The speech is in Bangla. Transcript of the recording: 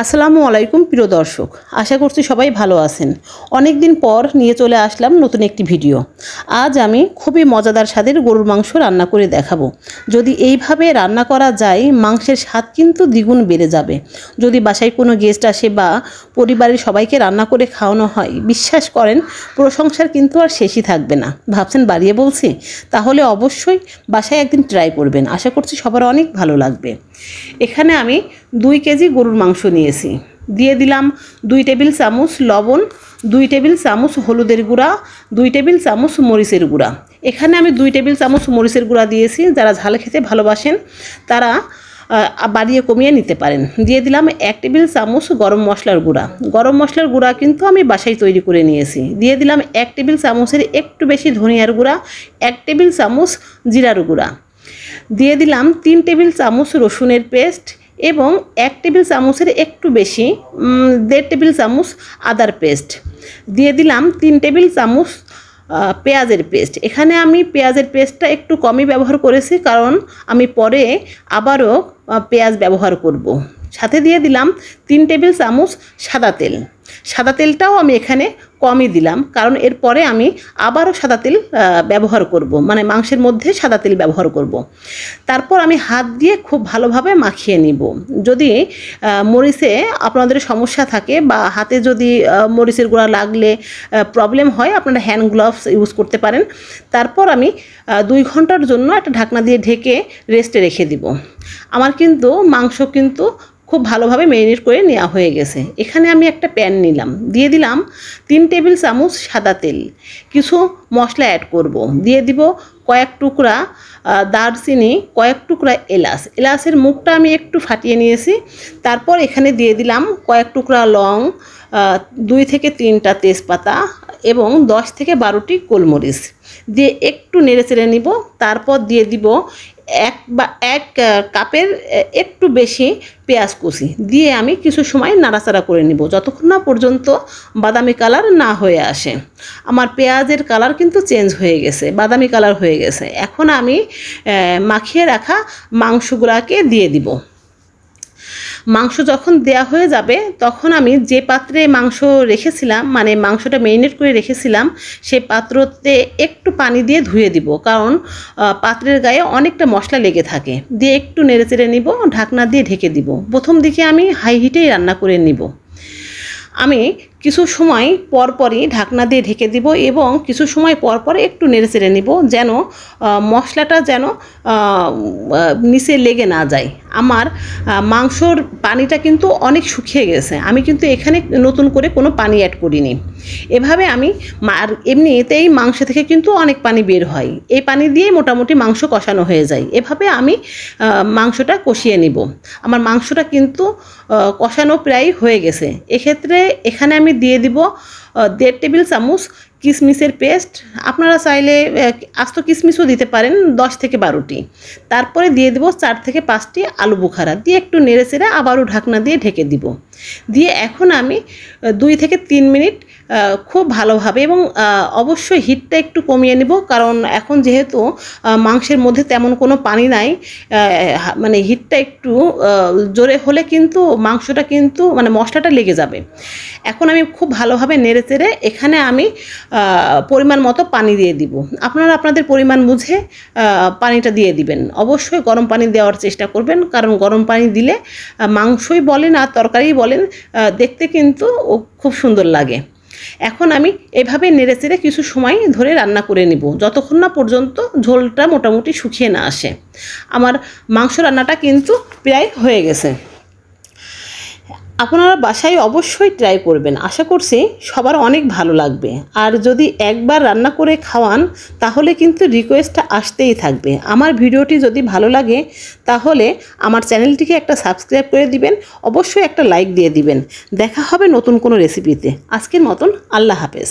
আসসালামু আলাইকুম প্রিয় দর্শক, আশা করছি সবাই ভালো আছেন। অনেক দিন পর নিয়ে চলে আসলাম নতুন একটি ভিডিও। আজ আমি খুবই মজাদার স্বাদের গরুর মাংস রান্না করে দেখাবো। যদি এইভাবে রান্না করা যায়, মাংসের স্বাদ কিন্তু দ্বিগুণ বেড়ে যাবে। যদি বাসায় কোনো গেস্ট আসে বা পরিবারের সবাইকে রান্না করে খাওয়ানো হয়, বিশ্বাস করেন প্রশংসার কিন্তু আর শেষই থাকবে না। ভাবছেন বাড়িয়ে বলছি? তাহলে অবশ্যই বাসায় একদিন ট্রাই করবেন, আশা করছি সবার অনেক ভালো লাগবে। এখানে আমি 2 কেজি গরুর মাংস নিয়েছি। দিয়ে দিলাম 2 টেবিল চামচ লবণ, 2 টেবিল চামচ হলুদের গুঁড়া, 2 টেবিল চামচ মরিচের গুঁড়া। এখানে আমি 2 টেবিল চামচ মরিচের গুঁড়া দিয়েছি। যারা ঝাল খেতে ভালোবাসেন তারা বাড়িয়ে কমিয়ে নিতে পারেন। দিয়ে দিলাম 1 টেবিল চামচ গরম মশলার গুঁড়া। গরম মশলার গুঁড়া কিন্তু আমি বাসায় তৈরি করে নিয়েছি। দিয়ে দিলাম 1 টেবিল চামচের একটু বেশি ধনিয়ার গুঁড়া, 1 টেবিল চামচ জিরার গুঁড়া। দিয়ে দিলাম 3 টেবিল চামচ রসুনের পেস্ট এবং 1 টেবিল চামচের একটু বেশি 1.5 টেবিল চামচ আদার পেস্ট। দিয়ে দিলাম 3 টেবিল চামচ পেঁয়াজের পেস্ট। এখানে আমি পেঁয়াজের পেস্টটা একটু কমই ব্যবহার করেছি, কারণ আমি পরে আবারও পেঁয়াজ ব্যবহার করব। সাথে দিয়ে দিলাম 3 টেবিল চামচ সাদা তেল। সাদা তেলটাও আমি এখানে কমই দিলাম, কারণ এরপরে আমি আবারও সাদা তেল ব্যবহার করব, মানে মাংসের মধ্যে সাদা তেল ব্যবহার করব। তারপর আমি হাত দিয়ে খুব ভালোভাবে মাখিয়ে নিব। যদি মরিচে আপনাদের সমস্যা থাকে বা হাতে যদি মরিচের গুঁড়া লাগলে প্রবলেম হয়, আপনারা হ্যান্ড গ্লাভস ইউজ করতে পারেন। তারপর আমি 2 ঘন্টার জন্য একটা ঢাকনা দিয়ে ঢেকে রেস্টে রেখে দিব। আমার কিন্তু মাংস কিন্তু খুব ভালোভাবে ম্যারিনেট করে নেওয়া হয়ে গেছে। এখানে আমি একটা প্যান নিলাম, দিয়ে দিলাম 3 টেবিল চামচ সাদা তেল। কিছু মশলা অ্যাড করব। দিয়ে দিব কয়েক টুকরা দারচিনি, কয়েক টুকরা এলাচ। এলাচের মুখটা আমি একটু ফাটিয়ে নিয়েছি। তারপর এখানে দিয়ে দিলাম কয়েক টুকরা লং, 2 থেকে 3টা তেজপাতা এবং 10 থেকে 12টি গোলমরিচ। দিয়ে একটু নেড়েচেড়ে নিব। তারপর দিয়ে দিব 1 কাপের একটু বেশি পেঁয়াজ কুচি। দিয়ে আমি কিছু সময় নাড়াচাড়া করে নিব, যতক্ষণ না পর্যন্ত বাদামি কালার না হয়ে আসে। আমার পেঁয়াজের কালার কিন্তু চেঞ্জ হয়ে গেছে, বাদামি কালার হয়ে গেছে। এখন আমি মাখিয়ে রাখা মাংসগুলোকে দিয়ে দিব। মাংস যখন দেয়া হয়ে যাবে, তখন আমি যে পাত্রে মাংস রেখেছিলাম, মানে মাংসটা ম্যারিনেট করে রেখেছিলাম, সেই পাত্রতে একটু পানি দিয়ে ধুয়ে দিব, কারণ পাত্রের গায়ে অনেকটা মশলা লেগে থাকে। দিয়ে একটু নেড়েচেড়ে নিব, ঢাকনা দিয়ে ঢেকে দিব। প্রথম দিকে আমি হাই হিটেই রান্না করে নিব। আমি কিছু সময় পরপরই ঢাকনা দিয়ে ঢেকে দিব এবং কিছু সময় পরপর একটু নেড়েচেড়ে নিব, যেন মশলাটা যেন নিচে লেগে না যায়। আমার মাংসর পানিটা কিন্তু অনেক শুকিয়ে গেছে। আমি কিন্তু এখানে নতুন করে কোনো পানি অ্যাড করিনি। এভাবে আমি এমনিতেই মাংস থেকে কিন্তু অনেক পানি বের হয়, এই পানি দিয়েই মোটামুটি মাংস কষানো হয়ে যায়। এভাবে আমি মাংসটা কষিয়ে নিব। আমার মাংসটা কিন্তু কষানো প্রায় হয়ে গেছে। এক্ষেত্রে এখানে আমি দিয়ে দিব 1.5 টেবিল চামচ কিশমিশের পেস্ট। আপনারা চাইলে আস্ত কিশমিশও দিতে পারেন, 10 থেকে 12টি। তারপরে দিয়ে দিব 4 থেকে 5টি আলু বোখারা। দিয়ে একটু নেড়েচেড়ে আবারও ঢাকনা দিয়ে ঢেকে দিব। দিয়ে এখন আমি 2 থেকে 3 মিনিট খুব ভালোভাবে, এবং অবশ্যই হিটটা একটু কমিয়ে নেব, কারণ এখন যেহেতু মাংসের মধ্যে তেমন কোনো পানি নাই, মানে হিটটা একটু জোরে হলে কিন্তু মাংসটা কিন্তু মানে মশলাটা লেগে যাবে। এখন আমি খুব ভালোভাবে নেড়েচেড়ে এখানে আমি পরিমাণ মতো পানি দিয়ে দিব। আপনারা আপনাদের পরিমাণ বুঝে পানিটা দিয়ে দিবেন। অবশ্যই গরম পানি দেওয়ার চেষ্টা করবেন, কারণ গরম পানি দিলে মাংসই বলেন আর তরকারি বলেন, দেখতে কিন্তু খুব সুন্দর লাগে। এখন আমি এভাবে নেড়েচেড়ে কিছু সময় ধরে রান্না করে নিব, যতক্ষণ না পর্যন্ত ঝোলটা মোটামুটি শুকিয়ে না আসে। আমার মাংস রান্নাটা কিন্তু প্রায় হয়ে গেছে। আপনারা বাসায় অবশ্যই ট্রাই করবেন, আশা করছি সবার অনেক ভালো লাগবে। আর যদি একবার রান্না করে খাওয়ান, তাহলে কিন্তু রিকোয়েস্টটা আসতেই থাকবে। আমার ভিডিওটি যদি ভালো লাগে, তাহলে আমার চ্যানেলটিকে একটা সাবস্ক্রাইব করে দিবেন, অবশ্যই একটা লাইক দিয়ে দিবেন। দেখা হবে নতুন কোনো রেসিপিতে। আজকের মতন আল্লাহ হাফেজ।